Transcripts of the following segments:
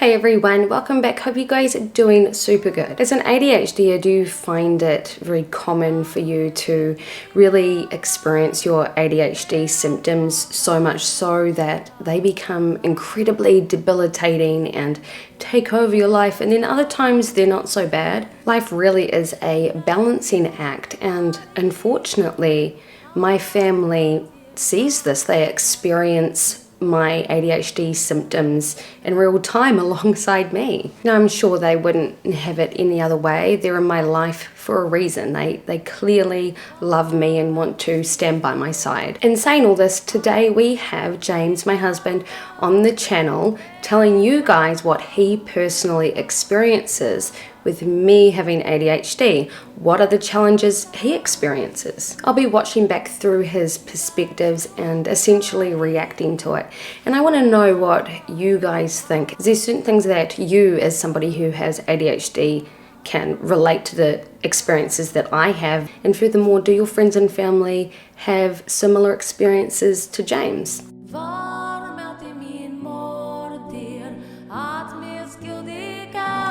Hey everyone, welcome back. Hope you guys are doing super good. As an ADHD, I do find it very common for you to really experience your ADHD symptoms so much so that they become incredibly debilitating and take over your life, and then other times they're not so bad. Life really is a balancing act, and unfortunately my family sees this. They experience my ADHD symptoms in real time alongside me. Now, I'm sure they wouldn't have it any other way. They're in my life for a reason. They clearly love me and want to stand by my side. In saying all this, today we have James, my husband, on the channel telling you guys what he personally experiences with me having ADHD. What are the challenges he experiences? I'll be watching back through his perspectives and essentially reacting to it. And I want to know what you guys think. Is there certain things that you, as somebody who has ADHD, can relate to the experiences that I have? And furthermore, do your friends and family have similar experiences to James?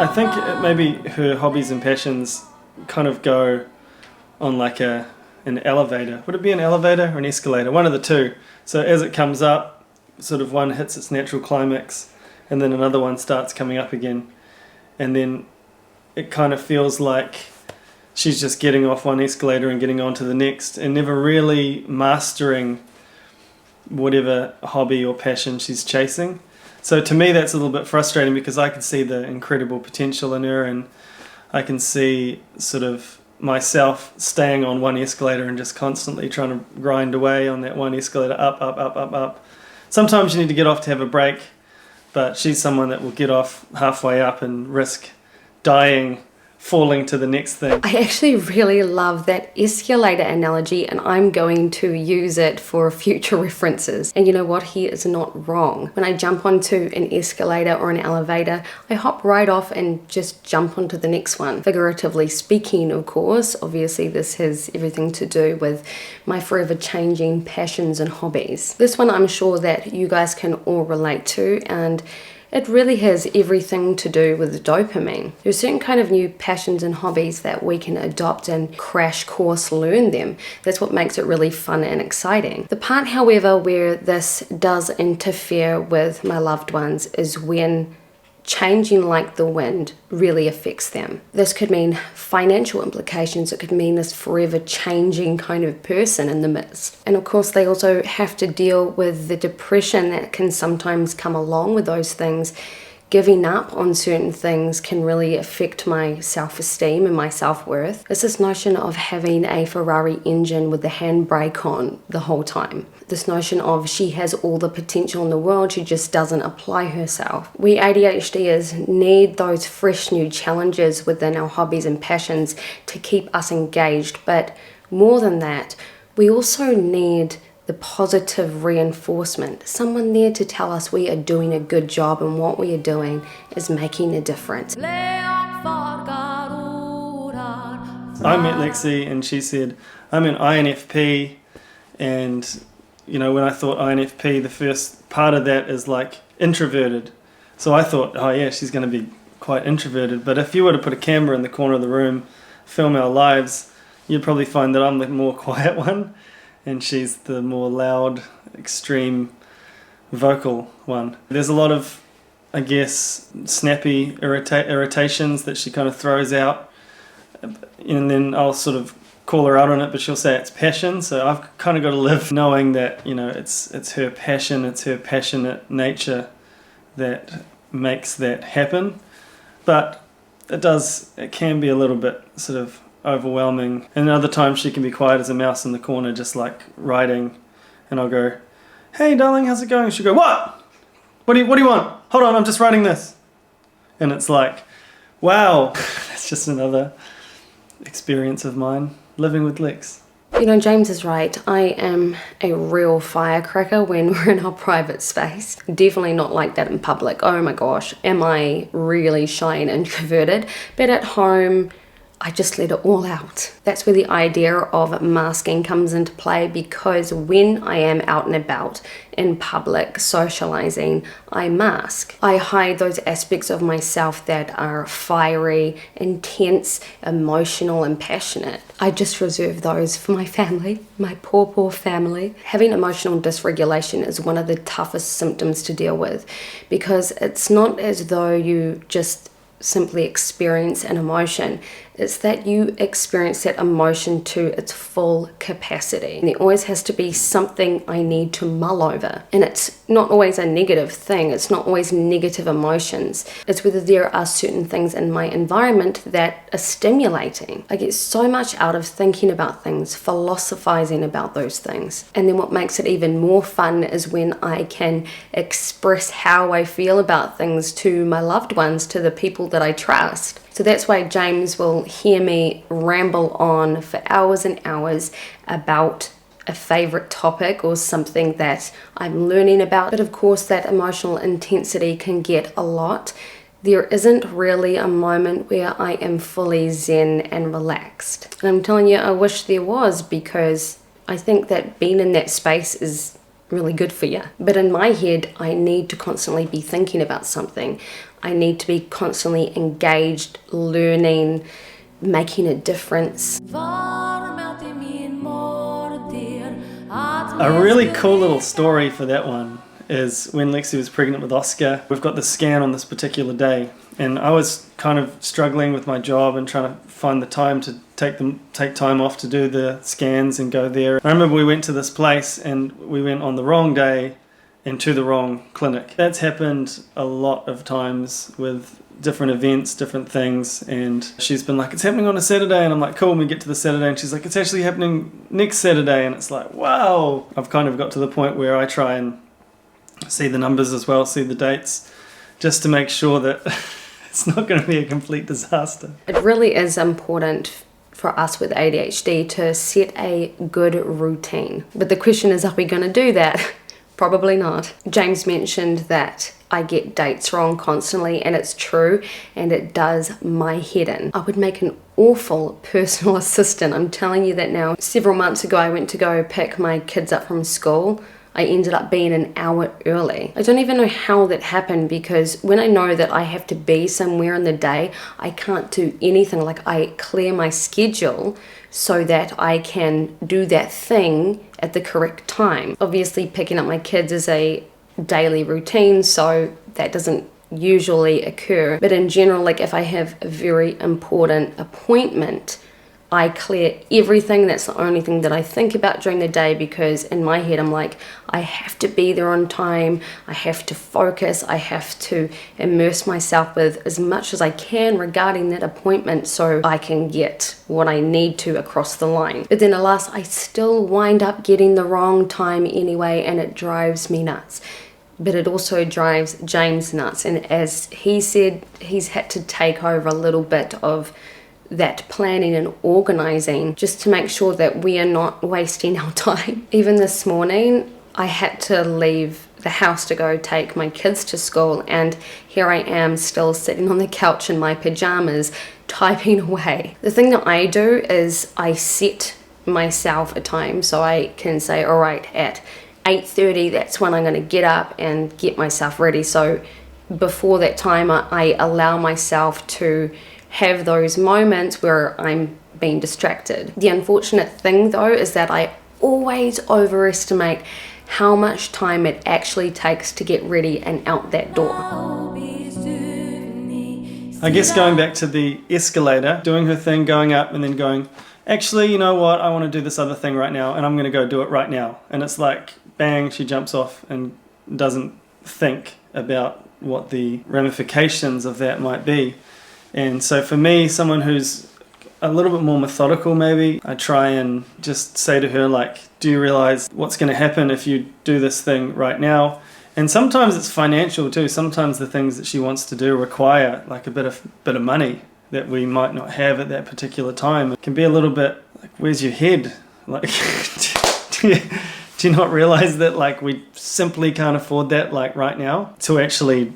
I think maybe her hobbies and passions kind of go on like an elevator. Would it be an elevator or an escalator? One of the two. So as it comes up, sort of one hits its natural climax and then another one starts coming up again. And then it kind of feels like she's just getting off one escalator and getting on to the next and never really mastering whatever hobby or passion she's chasing. So to me that's a little bit frustrating because I can see the incredible potential in her, and I can see sort of myself staying on one escalator and just constantly trying to grind away on that one escalator, up. Sometimes you need to get off to have a break, but she's someone that will get off halfway up and risk dying, falling to the next thing. I actually really love that escalator analogy, and I'm going to use it for future references. And you know what? He is not wrong. When I jump onto an escalator or an elevator, I hop right off and just jump onto the next one. Figuratively speaking, of course. Obviously this has everything to do with my forever changing passions and hobbies. This one I'm sure that you guys can all relate to, and it really has everything to do with dopamine. There's certain kind of new passions and hobbies that we can adopt and crash course learn them. That's what makes it really fun and exciting. The part, however, where this does interfere with my loved ones is when changing like the wind really affects them. This could mean financial implications. It could mean this forever changing kind of person in the midst. And of course they also have to deal with the depression that can sometimes come along with those things. Giving up on certain things can really affect my self-esteem and my self-worth. It's this notion of having a Ferrari engine with the handbrake on the whole time. This notion of she has all the potential in the world, she just doesn't apply herself. We ADHDers need those fresh new challenges within our hobbies and passions to keep us engaged. But more than that, we also need the positive reinforcement, someone there to tell us we are doing a good job and what we are doing is making a difference. I met Lexi and she said, I'm an INFP, and you know, when I thought INFP, the first part of that is like introverted. So I thought, oh yeah, she's going to be quite introverted. But if you were to put a camera in the corner of the room, film our lives, you'd probably find that I'm the more quiet one and she's the more loud, extreme, vocal one. There's a lot of, I guess, snappy irritations that she kind of throws out, and then I'll sort of call her out on it, but she'll say it's passion. So I've kind of got to live knowing that, you know, it's her passion, it's her passionate nature that makes that happen. But it can be a little bit sort of overwhelming, and other times she can be quiet as a mouse in the corner, just like writing, and I'll go, hey darling, how's it going? She'll go, what do you want? Hold on, I'm just writing this. And it's like, wow, that's just another experience of mine living with Lex. You know, James is right. I am a real firecracker when we're in our private space. Definitely not like that in public. Oh my gosh, am I really shy and introverted? But at home, I just let it all out. That's where the idea of masking comes into play, because when I am out and about in public socializing, I mask. I hide those aspects of myself that are fiery, intense, emotional, and passionate. I just reserve those for my family, my poor family. Having emotional dysregulation is one of the toughest symptoms to deal with, because it's not as though you just simply experience an emotion. It's that you experience that emotion to its full capacity. And there always has to be something I need to mull over. And it's not always a negative thing. It's not always negative emotions. It's whether there are certain things in my environment that are stimulating. I get so much out of thinking about things, philosophizing about those things. And then what makes it even more fun is when I can express how I feel about things to my loved ones, to the people that I trust. So that's why James will hear me ramble on for hours and hours about a favorite topic or something that I'm learning about. But of course, that emotional intensity can get a lot. There isn't really a moment where I am fully zen and relaxed. And I'm telling you, I wish there was, because I think that being in that space is really good for you. But in my head, I need to constantly be thinking about something. I need to be constantly engaged, learning, making a difference. A really cool little story for that one is when Lexi was pregnant with Oscar. We've got the scan on this particular day, and I was kind of struggling with my job and trying to find the time to take time off to do the scans and go there. I remember we went to this place and we went on the wrong day and to the wrong clinic. That's happened a lot of times with different events, different things, and she's been like, it's happening on a Saturday, and I'm like, cool. And we get to the Saturday and she's like, it's actually happening next Saturday, and it's like, wow. I've kind of got to the point where I try and see the numbers as well, see the dates, just to make sure that it's not going to be a complete disaster. It really is important for us with ADHD to set a good routine. But the question is, are we going to do that? Probably not. James mentioned that I get dates wrong constantly, and it's true, and it does my head in. I would make an awful personal assistant. I'm telling you that now. Several months ago, I went to go pick my kids up from school. I ended up being an hour early. I don't even know how that happened, because when I know that I have to be somewhere in the day, I can't do anything. Like, I clear my schedule so that I can do that thing at the correct time. Obviously, picking up my kids is a daily routine, so that doesn't usually occur. But in general, like if I have a very important appointment, I clear everything. That's the only thing that I think about during the day, because in my head I'm like, I have to be there on time, I have to focus, I have to immerse myself with as much as I can regarding that appointment so I can get what I need to across the line. But then alas, I still wind up getting the wrong time anyway, and it drives me nuts. But it also drives James nuts, and as he said, he's had to take over a little bit of that planning and organizing just to make sure that we are not wasting our time. Even this morning, I had to leave the house to go take my kids to school, and here I am still sitting on the couch in my pajamas typing away. The thing that I do is I set myself a time, so I can say, all right, at 8:30, that's when I'm going to get up and get myself ready. So before that time, I allow myself to have those moments where I'm being distracted. The unfortunate thing though is that I always overestimate how much time it actually takes to get ready and out that door. I guess going back to the escalator, doing her thing, going up and then going, actually, you know what, I want to do this other thing right now and I'm going to go do it right now. And it's like, bang, she jumps off and doesn't think about what the ramifications of that might be. And so for me, someone who's a little bit more methodical maybe, I try and just say to her, like, do you realize what's going to happen if you do this thing right now? And sometimes it's financial too. Sometimes the things that she wants to do require like a bit of money that we might not have at that particular time. It can be a little bit like, where's your head? Like, do you not realize that like we simply can't afford that like right now to actually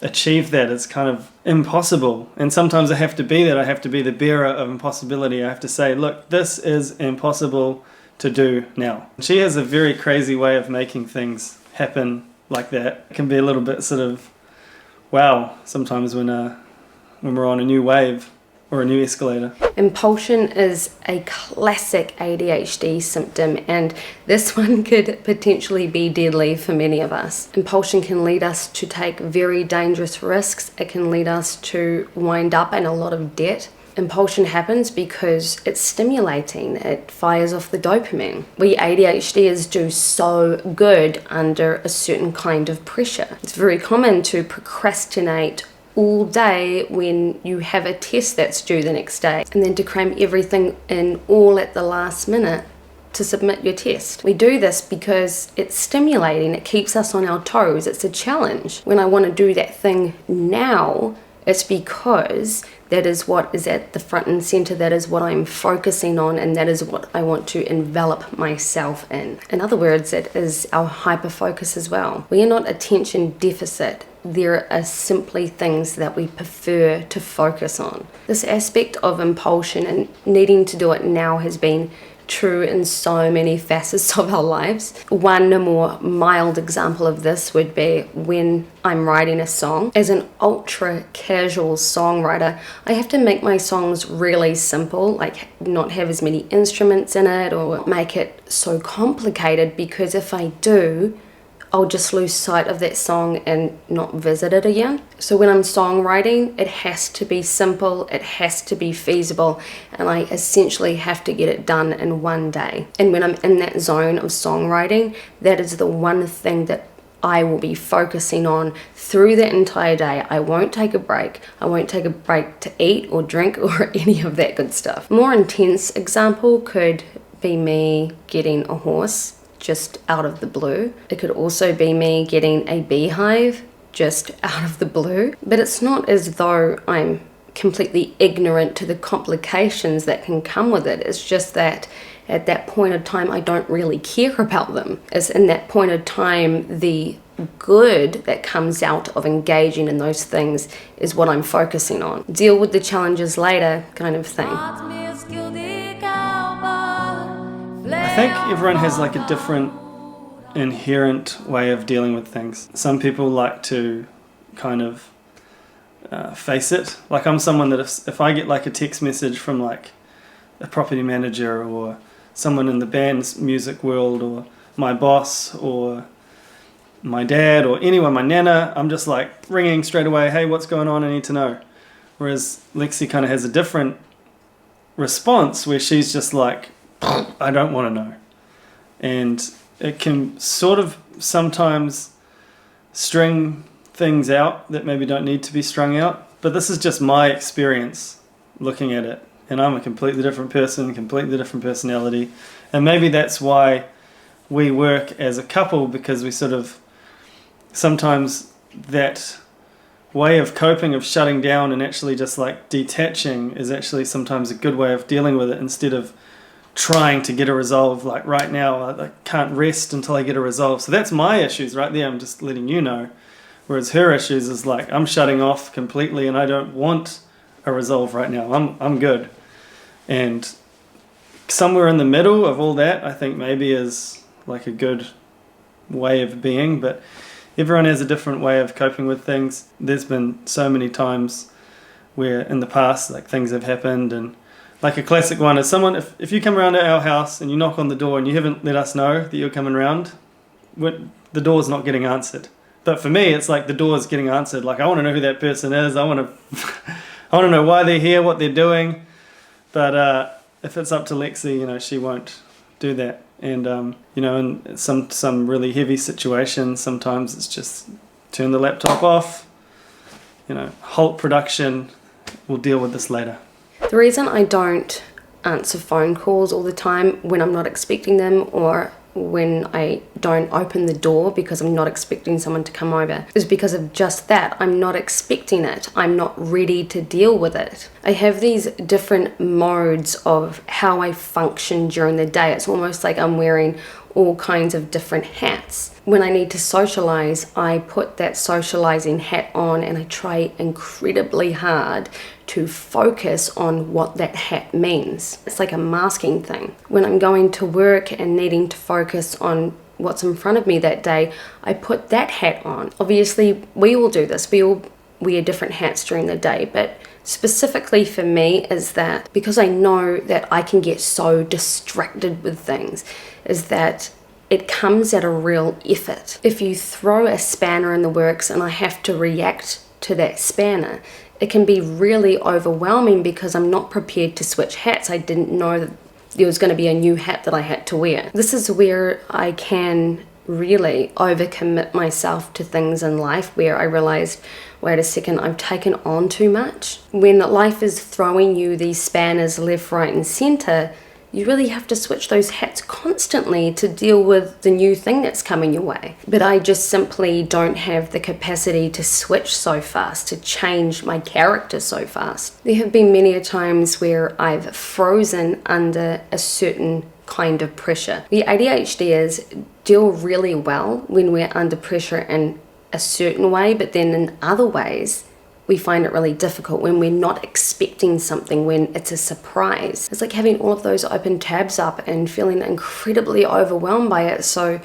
achieve that. It's kind of impossible. And sometimes I have to be that. I have to be the bearer of impossibility. I have to say, look, this is impossible to do now. She has a very crazy way of making things happen like that. It can be a little bit sort of wow sometimes when we're on a new wave or a new escalator. Impulsion is a classic ADHD symptom, and this one could potentially be deadly for many of us. Impulsion can lead us to take very dangerous risks. It can lead us to wind up in a lot of debt. Impulsion happens because it's stimulating. It fires off the dopamine. We ADHDers do so good under a certain kind of pressure. It's very common to procrastinate all day when you have a test that's due the next day, and then to cram everything in all at the last minute to submit your test. We do this because it's stimulating. It keeps us on our toes. It's a challenge. When I want to do that thing now, it's because that is what is at the front and center. That is what I'm focusing on, and that is what I want to envelop myself in. In other words, it is our hyperfocus as well. We are not attention deficit. There are simply things that we prefer to focus on. This aspect of impulsion and needing to do it now has been true in so many facets of our lives. One more mild example of this would be when I'm writing a song. As an ultra casual songwriter, I have to make my songs really simple, like not have as many instruments in it or make it so complicated, because if I do, I'll just lose sight of that song and not visit it again. So when I'm songwriting, it has to be simple, it has to be feasible, and I essentially have to get it done in one day. And when I'm in that zone of songwriting, that is the one thing that I will be focusing on through the entire day. I won't take a break. I won't take a break to eat or drink or any of that good stuff. A more intense example could be me getting a horse just out of the blue. It could also be me getting a beehive just out of the blue. But it's not as though I'm completely ignorant to the complications that can come with it. It's just that at that point of time, I don't really care about them. As in that point of time, the good that comes out of engaging in those things is what I'm focusing on. Deal with the challenges later kind of thing. I think everyone has like a different inherent way of dealing with things. Some people like to kind of face it. Like I'm someone that if I get like a text message from like a property manager or someone in the band's music world or my boss or my dad or anyone, my nana, I'm just like ringing straight away, hey, what's going on? I need to know. Whereas Lexi kind of has a different response where she's just like, I don't want to know. And it can sort of sometimes string things out that maybe don't need to be strung out. But this is just my experience looking at it. And I'm a completely different person, completely different personality. And maybe that's why we work as a couple, because we sort of sometimes that way of coping, of shutting down and actually just like detaching, is actually sometimes a good way of dealing with it, instead of trying to get a resolve. Like right now, I can't rest until I get a resolve. So that's my issues right there. I'm just letting you know. Whereas her issues is like, I'm shutting off completely and I don't want a resolve right now. I'm good. And somewhere in the middle of all that, I think maybe is like a good way of being. But everyone has a different way of coping with things. There's been so many times where in the past, like things have happened, and like a classic one is someone, if you come around to our house and you knock on the door and you haven't let us know that you're coming around, the door's not getting answered. But for me, it's like the door's getting answered. Like I want to know who that person is. I want to know why they're here, what they're doing. But if it's up to Lexi, she won't do that. And in some really heavy situations, sometimes it's just turn the laptop off. Halt production. We'll deal with this later. The reason I don't answer phone calls all the time when I'm not expecting them, or when I don't open the door because I'm not expecting someone to come over, is because of just that. I'm not expecting it. I'm not ready to deal with it. I have these different modes of how I function during the day. It's almost like I'm wearing all kinds of different hats. When I need to socialize, I put that socializing hat on and I try incredibly hard to focus on what that hat means. It's like a masking thing. When I'm going to work and needing to focus on what's in front of me that day, I put that hat on. Obviously, we all do this. We all wear different hats during the day, but specifically for me is that because I know that I can get so distracted with things, is that it comes at a real effort. If you throw a spanner in the works and I have to react to that spanner, it can be really overwhelming because I'm not prepared to switch hats. I didn't know that there was going to be a new hat that I had to wear. This is where I can really overcommit myself to things in life, where I realized, wait a second, I've taken on too much. When life is throwing you these spanners left, right, and center, you really have to switch those hats constantly to deal with the new thing that's coming your way. But I just simply don't have the capacity to switch so fast, to change my character so fast. There have been many times where I've frozen under a certain kind of pressure. The ADHDers deal really well when we're under pressure in a certain way, but then in other ways, we find it really difficult when we're not expecting something, when it's a surprise. It's like having all of those open tabs up and feeling incredibly overwhelmed by it, so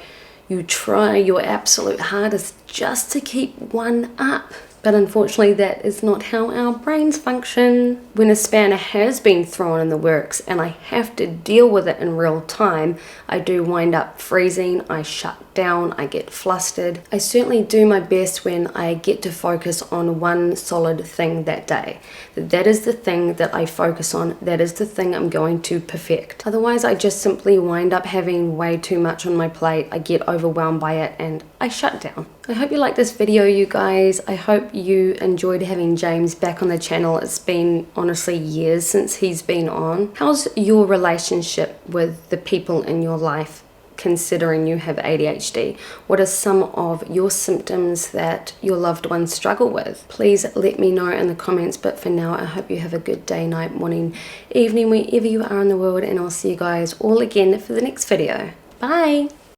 you try your absolute hardest just to keep one up. But unfortunately, that is not how our brains function. When a spanner has been thrown in the works and I have to deal with it in real time, I do wind up freezing, I shut down, I get flustered. I certainly do my best when I get to focus on one solid thing that day. That is the thing that I focus on, that is the thing I'm going to perfect. Otherwise, I just simply wind up having way too much on my plate, I get overwhelmed by it, and I shut down. I hope you liked this video, you guys. I hope you enjoyed having James back on the channel. It's been honestly years since he's been on. How's your relationship with the people in your life, considering you have ADHD? What are some of your symptoms that your loved ones struggle with? Please let me know in the comments, but for now, I hope you have a good day, night, morning, evening, wherever you are in the world, and I'll see you guys all again for the next video. Bye!